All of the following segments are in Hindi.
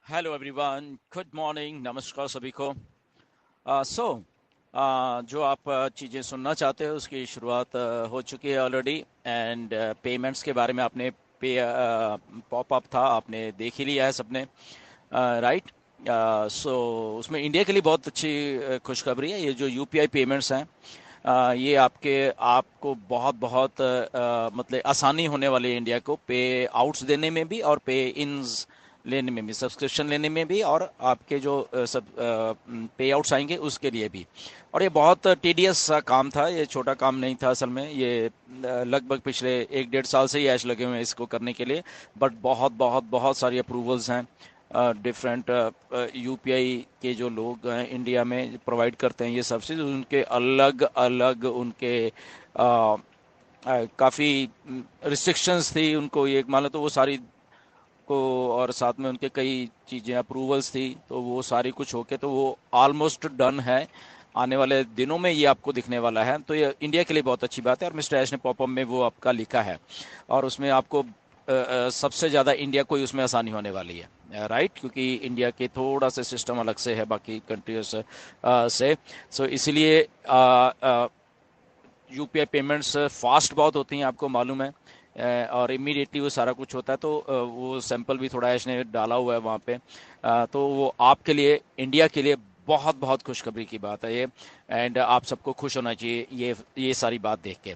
हेलो एवरीवन, गुड मॉर्निंग, नमस्कार सभी को। सो जो आप चीज़ें सुनना चाहते हो उसकी शुरुआत हो चुकी है ऑलरेडी। एंड पेमेंट्स के बारे में आपने पे पॉप अप था, आपने देख ही लिया है सबने, राइट। सो उसमें इंडिया के लिए बहुत अच्छी खुशखबरी है। ये जो यूपीआई पेमेंट्स हैं, ये आपको बहुत बहुत मतलब आसानी होने वाली है इंडिया को पे आउट्स देने में भी और पे इन्स लेने में भी, सब्सक्रिप्शन लेने में भी, और आपके जो सब पे आउट्स आएंगे उसके लिए भी। और ये बहुत टीडियस सा काम था, ये छोटा काम नहीं था असल में। ये लगभग पिछले 1-1.5 साल से ही ऐश लगे हुए हैं इसको करने के लिए। बट बहुत बहुत बहुत सारी अप्रूवल्स हैं। डिफरेंट यूपीआई के जो लोग हैं इंडिया में प्रोवाइड करते हैं ये सर्विसेज, उनके अलग अलग उनके काफ़ी रिस्ट्रिक्शंस थी उनको, ये मान लो तो वो सारी को, और साथ में उनके कई चीज़ें अप्रूवल्स थी, तो वो सारी कुछ होके तो वो ऑलमोस्ट डन है। आने वाले दिनों में ये आपको दिखने वाला है, तो ये इंडिया के लिए बहुत अच्छी बात है। और मिस्टर ऐश ने पॉपअप में वो आपका लिखा है, और उसमें आपको सबसे ज़्यादा इंडिया को ही उसमें आसानी होने वाली है, राइट, क्योंकि इंडिया के थोड़ा सा सिस्टम अलग से है बाकी कंट्रीज से। सो इसीलिए यूपीआई पेमेंट्स फास्ट बहुत होती हैं, आपको मालूम है। और इमीडिएटली वो सारा कुछ होता है, तो वो सैंपल भी थोड़ा इसने डाला हुआ है वहाँ पे। तो वो आपके लिए, इंडिया के लिए बहुत बहुत खुशखबरी की बात है ये। एंड आप सबको खुश होना चाहिए ये सारी बात देख के।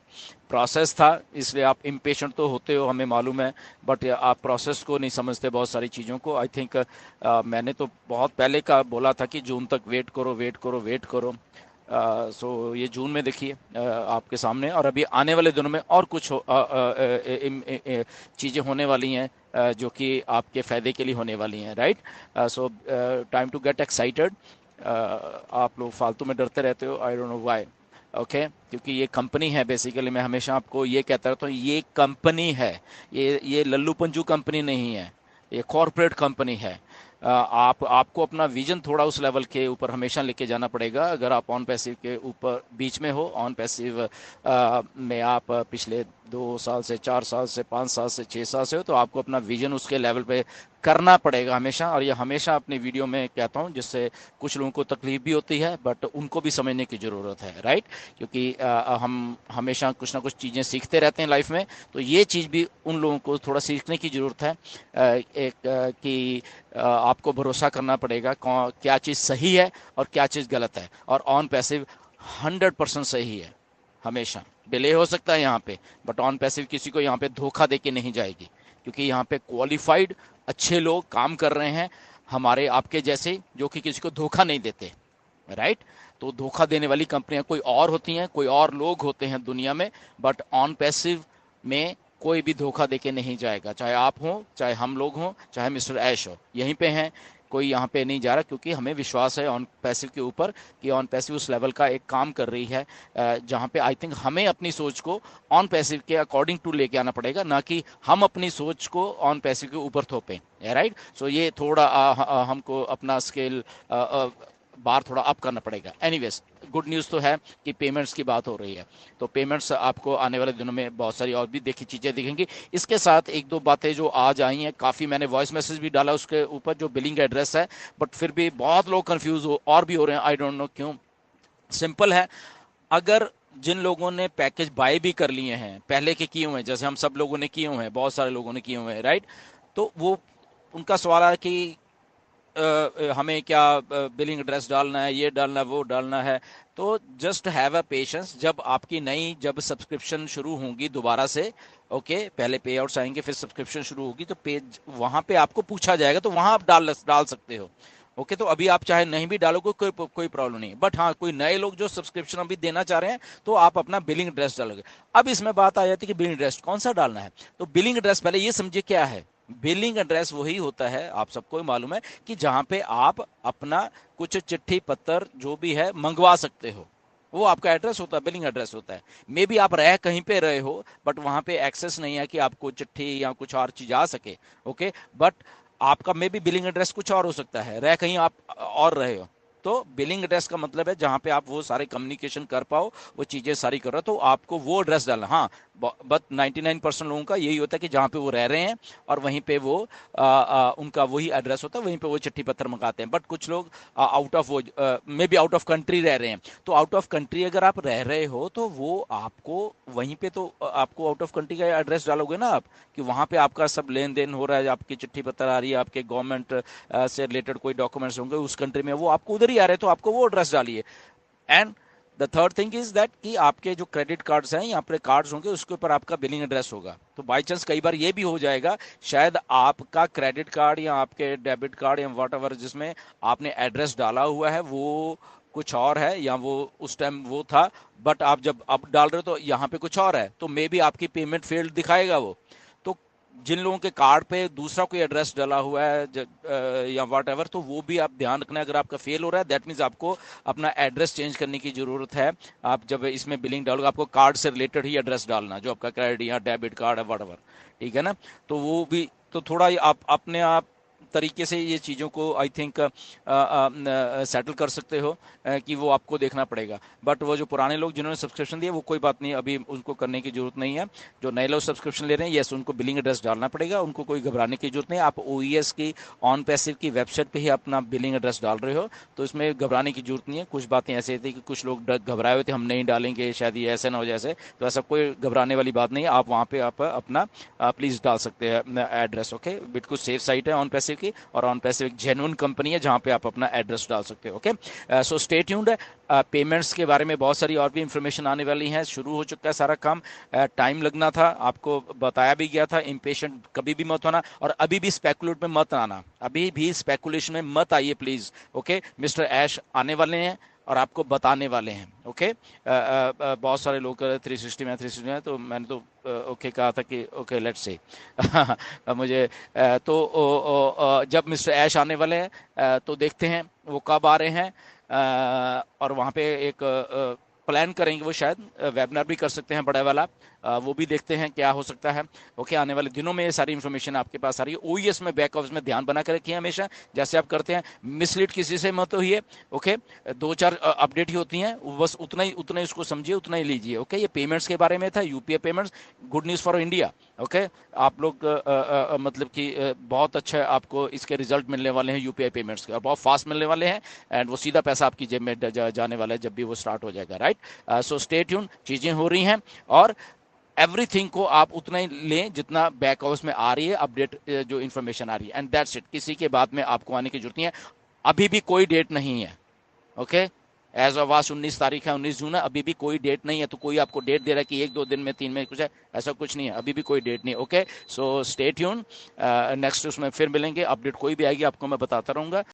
प्रोसेस था इसलिए आप इम्पेशेंट तो होते हो, हमें मालूम है। बट आप प्रोसेस को नहीं समझते, बहुत सारी चीज़ों को। आई थिंक मैंने तो बहुत पहले का बोला था कि जून तक वेट करो, वेट करो, वेट करो। सो ये जून में देखिए आपके सामने, और अभी आने वाले दिनों में और कुछ चीज़ें होने वाली हैं जो कि आपके फ़ायदे के लिए होने वाली हैं, right. So time to get excited. आप लोग फालतू में डरते रहते हो, I don't know why. Okay, क्योंकि ये कंपनी है बेसिकली। मैं हमेशा आपको ये कहता रहता हूँ, ये कंपनी है। ये लल्लू पंजू कंपनी नहीं है, ये कॉरपोरेट कंपनी है। आपको अपना विजन थोड़ा उस लेवल के ऊपर हमेशा लेके जाना पड़ेगा। अगर आप ऑन पैसिव के ऊपर बीच में हो, ऑन पैसिव में आप पिछले 2 साल से, 4 साल से, 5 साल से, 6 साल से हो, तो आपको अपना विजन उसके लेवल पे करना पड़ेगा हमेशा। और ये हमेशा अपनी वीडियो में कहता हूँ, जिससे कुछ लोगों को तकलीफ भी होती है, बट उनको भी समझने की ज़रूरत है, राइट। क्योंकि हम हमेशा कुछ ना कुछ चीज़ें सीखते रहते हैं लाइफ में, तो ये चीज़ भी उन लोगों को थोड़ा सीखने की ज़रूरत है। कि आपको भरोसा करना पड़ेगा क्या चीज़ सही है और क्या चीज़ गलत है। और ऑन पैसिव 100% सही है हमेशा। डिले हो सकता है यहाँ पे, बट ऑन पैसिव किसी को यहाँ पे धोखा दे के नहीं जाएगी, क्योंकि यहाँ पे क्वालिफाइड अच्छे लोग काम कर रहे हैं, हमारे आपके जैसे, जो कि किसी को धोखा नहीं देते, राइट। तो धोखा देने वाली कंपनियां कोई और होती हैं, कोई और लोग होते हैं दुनिया में। बट ऑन पैसिव में कोई भी धोखा देके नहीं जाएगा, चाहे आप हो, चाहे हम लोग हों, चाहे मिस्टर ऐश हो, यहीं पे हैं। कोई यहाँ पे नहीं जा रहा, क्योंकि हमें विश्वास है ऑन पैसिव के ऊपर कि ऑन पैसिव उस लेवल का एक काम कर रही है जहाँ पे आई थिंक हमें अपनी सोच को ऑन पैसिव के अकॉर्डिंग टू लेके आना पड़ेगा, ना कि हम अपनी सोच को ऑन पैसिव के ऊपर थोपें, राइट। सो ये थोड़ा हमको अपना स्केल बार थोड़ा अप करना पड़ेगा। एनीवेज, गुड न्यूज़ तो है कि पेमेंट्स की बात हो रही है, तो पेमेंट्स आपको आने वाले दिनों में बहुत सारी और भी देखी चीज़ें दिखेंगी। इसके साथ एक दो बातें जो आज आई हैं, काफ़ी मैंने वॉइस मैसेज भी डाला उसके ऊपर, जो बिलिंग एड्रेस है। बट फिर भी बहुत लोग कंफ्यूज हो और भी हो रहे हैं, आई डोंट नो क्यों। सिंपल है। अगर जिन लोगों ने पैकेज बाय भी कर लिए हैं, पहले के किए हुए हैं, जैसे हम सब लोगों ने किए हुए हैं, बहुत सारे लोगों ने किए हुए हैं, राइट। तो वो उनका सवाल है कि हमें क्या बिलिंग एड्रेस डालना है, ये डालना है, वो डालना है। तो जस्ट हैव अ पेशेंस। जब आपकी नई, जब सब्सक्रिप्शन शुरू होंगी दोबारा से, ओके, पहले पे आउट्स आएंगे, फिर सब्सक्रिप्शन शुरू होगी, तो पेज वहां पे आपको पूछा जाएगा, तो वहां आप डाल सकते हो। ओके, तो अभी आप चाहे नहीं भी डालोगे, कोई प्रॉब्लम नहीं। बट हाँ, कोई नए लोग जो सब्सक्रिप्शन अभी देना चाह रहे हैं, तो आप अपना बिलिंग एड्रेस डालोगे। अब इसमें बात आ जाती है कि बिलिंग एड्रेस कौन सा डालना है। तो बिलिंग एड्रेस पहले ये समझिए क्या है। बिलिंग एड्रेस वही होता है, आप सबको मालूम है, कि जहां पे आप अपना कुछ चिट्ठी पत्र जो भी है मंगवा सकते हो, वो आपका एड्रेस होता है, बिलिंग एड्रेस होता है। मे बी आप रह कहीं पे रहे हो, बट वहां पे एक्सेस नहीं है कि आपको चिट्ठी या कुछ और चीज आ सके। ओके, बट आपका मे बी बिलिंग एड्रेस कुछ और हो सकता है, रह कहीं आप और रहे हो। तो बिलिंग एड्रेस का मतलब है जहां पे आप वो सारे कम्युनिकेशन कर पाओ, वो चीजें सारी कर रहे हो, तो आपको वो एड्रेस डालना। हाँ, बट 99% लोगों का यही होता है कि जहां पे वो रह रहे हैं और वहीं पे वो उनका वही एड्रेस होता है, वहीं पे वो चिट्ठी पत्र मंगाते हैं। बट कुछ लोग आउट ऑफ वो may be out of country रह रहे हैं, तो आउट ऑफ कंट्री अगर आप रह रहे हो तो वो आपको वहीं पे तो आपको आउट ऑफ कंट्री का एड्रेस डालोगे ना आप, कि वहां पे आपका सब लेन देन हो रहा है, आपकी चिट्ठी पत्र आ रही है, आपके गवर्नमेंट से रिलेटेड कोई डॉक्यूमेंट्स होंगे उस कंट्री में, वो आपको उधर ही आ रहे हैं, तो आपको वो एड्रेस डालिए। And the third thing is that कि आपके जो क्रेडिट कार्ड्स हैं, यहाँ पे कार्ड्स होंगे, उसके ऊपर आपका बिलिंग एड्रेस होगा। तो बाई चांस कई बार ये भी हो जाएगा, शायद आपका क्रेडिट कार्ड या आपके डेबिट कार्ड या वट एवर जिसमें आपने एड्रेस डाला हुआ है वो कुछ और है, या वो उस टाइम वो था, बट आप जब अब डाल रहे हो तो यहाँ पे कुछ और है, तो मे बी आपकी पेमेंट फेल्ड दिखाएगा वो। तो जिन लोगों के कार्ड पे दूसरा कोई एड्रेस डला हुआ है या वट एवर, तो वो भी आप ध्यान रखना। अगर आपका फेल हो रहा है दैट मीन्स आपको अपना एड्रेस चेंज करने की जरूरत है। आप जब इसमें बिलिंग डालोगे आपको कार्ड से रिलेटेड ही एड्रेस डालना, जो आपका क्रेडिट या डेबिट कार्ड है वट एवर, ठीक है ना। तो वो भी तो थोड़ा आप अपने आप तरीके से ये चीज़ों को आई थिंक सेटल कर सकते हो, कि वो आपको देखना पड़ेगा। बट वो जो पुराने लोग जिन्होंने सब्सक्रिप्शन दिया वो कोई बात नहीं, अभी उनको करने की जरूरत नहीं है। जो नए लोग सब्सक्रिप्शन ले रहे हैं, यस उनको बिलिंग एड्रेस डालना पड़ेगा, उनको कोई घबराने की जरूरत नहीं। आप ओईएस की ऑन पैसिव की वेबसाइट पे ही अपना बिलिंग एड्रेस डाल रहे हो, तो इसमें घबराने की जरूरत नहीं है। कुछ बातें ऐसे थी कि कुछ लोग घबराए हुए थे, हम नहीं डालेंगे शायद ये ऐसे ना हो जैसे, तो ऐसा कोई घबराने वाली बात नहीं है। आप वहाँ पे आप अपना प्लीज डाल सकते हैं एड्रेस। ओके, बिल्कुल सेफ साइट है ऑन पैसिव की, और ऑन पैसिव एक जेन्युइन कंपनी है जहाँ पे आप अपना एड्रेस डाल सकते हो। Okay, so stay tuned. Payments के बारे में बहुत सारी और भी इंफॉर्मेशन आने वाली है, शुरू हो चुका है सारा काम। टाइम लगना था, आपको बताया भी गया था, इम्पेशेंट कभी भी मत होना, और अभी भी स्पेकुलेट में मत आना, अभी भी स्पेकुलेशन में मत आइए प्लीज। ओके, मिस्टर ऐश आने वाले हैं और आपको बताने वाले हैं। ओके, बहुत सारे लोग 360 में 360 में, तो मैंने तो ओके कहा था कि ओके लेट्स से मुझे जब मिस्टर ऐश आने वाले हैं तो देखते हैं वो कब आ रहे हैं। और वहाँ पे एक प्लान करेंगे, वो शायद वेबिनार भी कर सकते हैं बड़ा वाला, वो भी देखते हैं क्या हो सकता है। ओके, आने वाले दिनों में ये सारी इन्फॉर्मेशन आपके पास आ रही है। ओईएस में बैक ऑफिस में ध्यान बना कर रखिए हमेशा, जैसे आप करते हैं, मिसलीड किसी से मत होइए। ओके, 2-4 अपडेट ही होती हैं, बस उतना ही उसको समझिए, उतना ही लीजिए। ओके, ये पेमेंट्स के बारे में था, UPI payments, good news for India. Okay, आप लोग मतलब कि बहुत अच्छा आपको इसके रिजल्ट मिलने वाले हैं यूपीआई पेमेंट्स के, और बहुत फास्ट मिलने वाले हैं, एंड वो सीधा पैसा आपकी जेब में जाने वाला है जब भी वो स्टार्ट हो जाएगा। राइट, सो स्टे ट्यून, चीज़ें हो रही हैं, और एवरीथिंग को आप उतना ही लें जितना बैक ऑफिस में आ रही है अपडेट, जो इन्फॉर्मेशन आ रही है, एंड दैट्स इट। किसी के बाद में आपको आने की जरूरत नहीं है, अभी भी कोई डेट नहीं है। ओके, एज ऑफ आज 19 तारीख है, 19 जून है, अभी भी कोई डेट नहीं है। तो कोई आपको डेट दे रहा है कि 1-2 दिन में, 3 में कुछ है, ऐसा कुछ नहीं है, अभी भी कोई डेट नहीं। Okay, so stay tune, next उसमें फिर मिलेंगे, अपडेट कोई भी आएगी आपको मैं बताता रहूंगा।